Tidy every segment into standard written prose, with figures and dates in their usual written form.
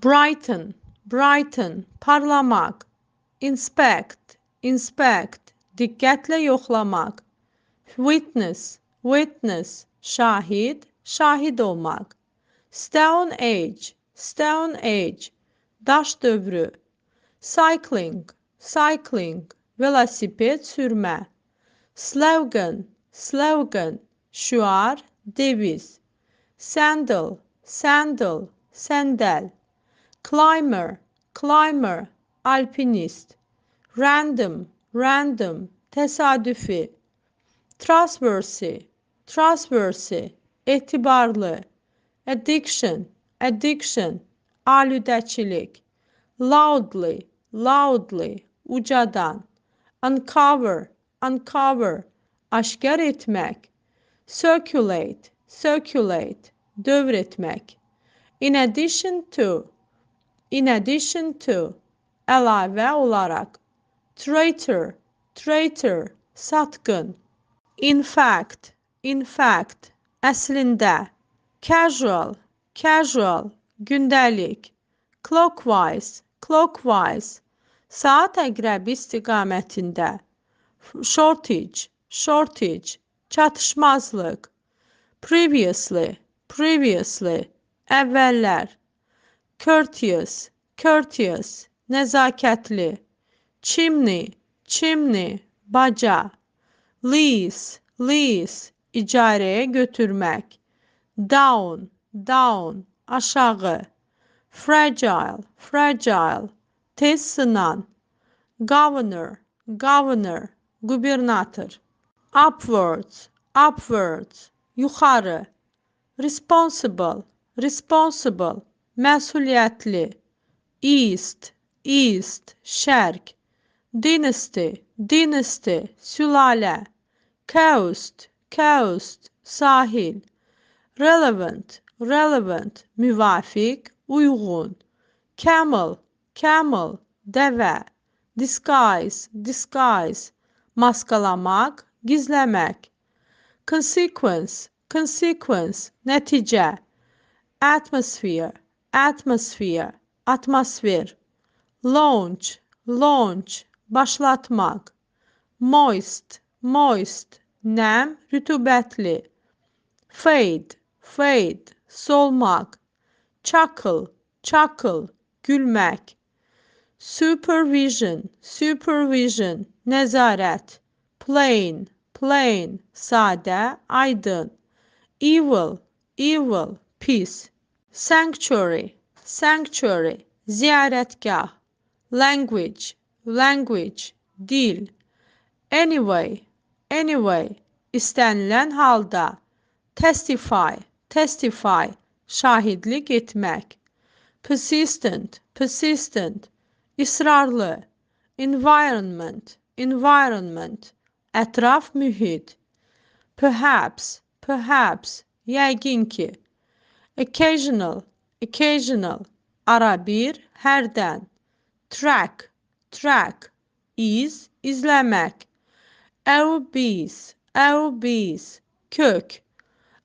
Brighten, brighten, parlamak. Inspect, inspect, diqqətlə yoxlamaq. Witness, witness, şahid, şahid olmaq. Stone age, stone age, daş dövrü. Cycling, cycling, velosiped sürmə. Slogan, slogan, şüar, deviz. Sandal, sandal, səndəl. Climber, climber, alpinist. Random, random, təsadüfi. Trustworthy, trustworthy, etibarlı. Addiction, addiction, alüdəçilik. Loudly, loudly, ucadan. Uncover, uncover, aşkar etmək. Circulate, circulate, dövr etmək. In addition to, əlavə olaraq. Traitor, traitor, satqın. In fact, əslində. Casual, casual, gündəlik. Clockwise, clockwise, saat əqrəbi istiqamətində. Shortage, shortage, çatışmazlıq. Previously, previously, əvvəllər. Courteous, courteous, nəzakətli. Chimney, chimney, baca. Lease, lease, icarəyə götürmək. Down, down, aşağı. Fragile, fragile, tez sınan. Governor, governor, gubernator. Upwards, upwards, yuxarı. Responsible, responsible, məsuliyyətli. East, east, şərq. Dynasty, dynasty, sülalə. Coast, coast, sahil. Relevant, relevant, müvafiq, uyğun. Camel, camel, dəvə. Disguise, disguise, maskalamaq, gizləmək. Consequence, consequence, nəticə. Atmosphere, atmosphere, atmosfer. Launch, launch, başlatmaq. Moist, moist, nəm, rütubətli. Fade, fade, solmaq. Chuckle, chuckle, gülmək. Supervision, supervision, nəzarət. Plain, plain, sadə, aydın. Evil, evil, pis. Sanctuary, sanctuary, ziyarətgah. Language, language, dil. Anyway, anyway, istənilən halda. Testify, testify, şahidlik etmək. Persistent, persistent, israrlı. Environment, environment, ətraf mühit. Perhaps, perhaps, yəqin ki. Occasional, occasional, ara bir, hərdən. Track, track, iz, izləmək. Obese, obese, kök.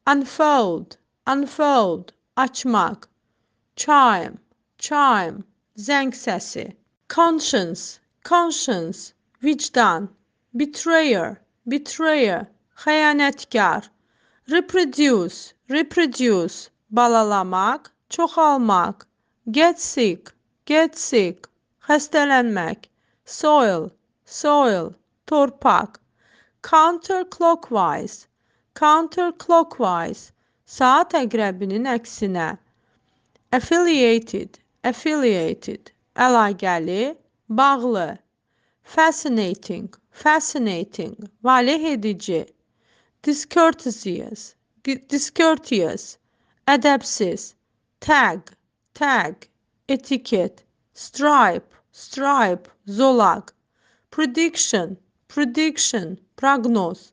Unfold, unfold, açmaq. Chime, chime, zəng səsi. Conscience, conscience, vicdan. Betrayer, betrayer, xəyanətkar. Reproduce, reproduce, balalamaq, çoxalmaq. Get sick, xəstələnmək. Soil, soil, torpaq. Counterclockwise, counterclockwise, saat əqrəbinin əksinə. Affiliated, affiliated, əlaqəli, bağlı. Fascinating, fascinating, valeh edici. Discourteous, discourteous, ədəbsiz. Tag, tag, etiket. Stripe, stripe, zolaq. Prediction, prediction, proqnoz.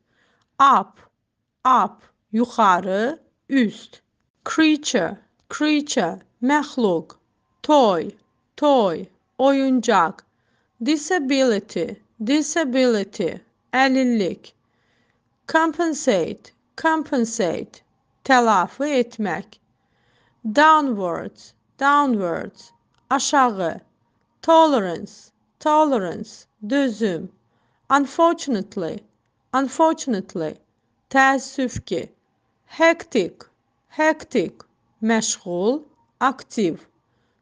Up, up, yuxarı, üst. Creature, creature, məxluq. Toy, toy, oyuncaq. Disability, disability, əlillik. Compensate, compensate, telafi etmək. Downwards, downwards, aşağı, tolerance, tolerance, dözüm, unfortunately, unfortunately, təəssüf ki, hectic, hectic, məşğul, aktiv,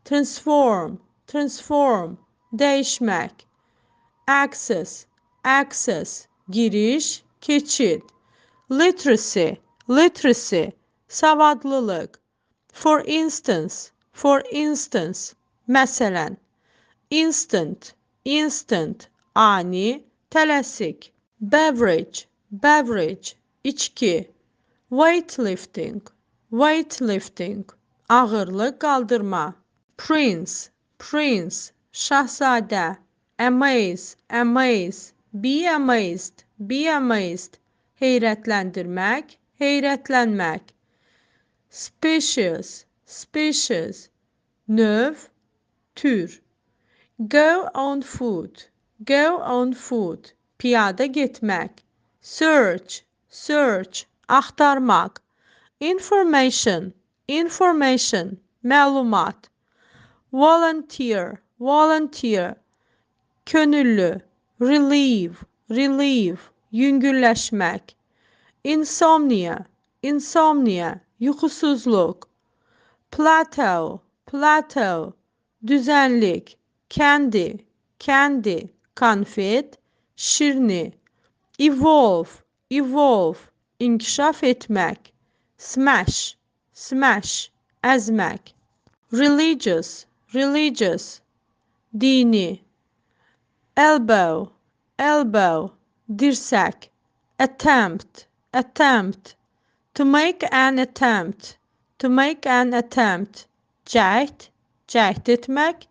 transform, transform, dəyişmək, access, access, giriş, keçid, literacy, literacy, savadlılıq, for instance, məsələn, instant, instant, ani, tələsik, beverage, beverage, içki, weightlifting, weightlifting, ağırlıq qaldırma, prince, prince, şahzadə, amaze, amaze, be amazed, be amazed, heyrətləndirmək, heyrətlənmək, species, species, növ, tür, go on foot, go on foot, piyada getmək, search, search, axtarmaq, information, information, məlumat, volunteer, volunteer, könüllü, relieve, relieve, yüngülləşmək, insomnia, insomnia, yuxusuzluq, plateau, plateau, düzənlik, candy, candy, konfet, şirni, evolve, evolve, inkişaf etmək, smash, smash, əzmək, religious, religious, dini, elbow, elbow, dirsək, attempt, attempt, to make an attempt, to make an attempt, cəhd, cəhd etmək,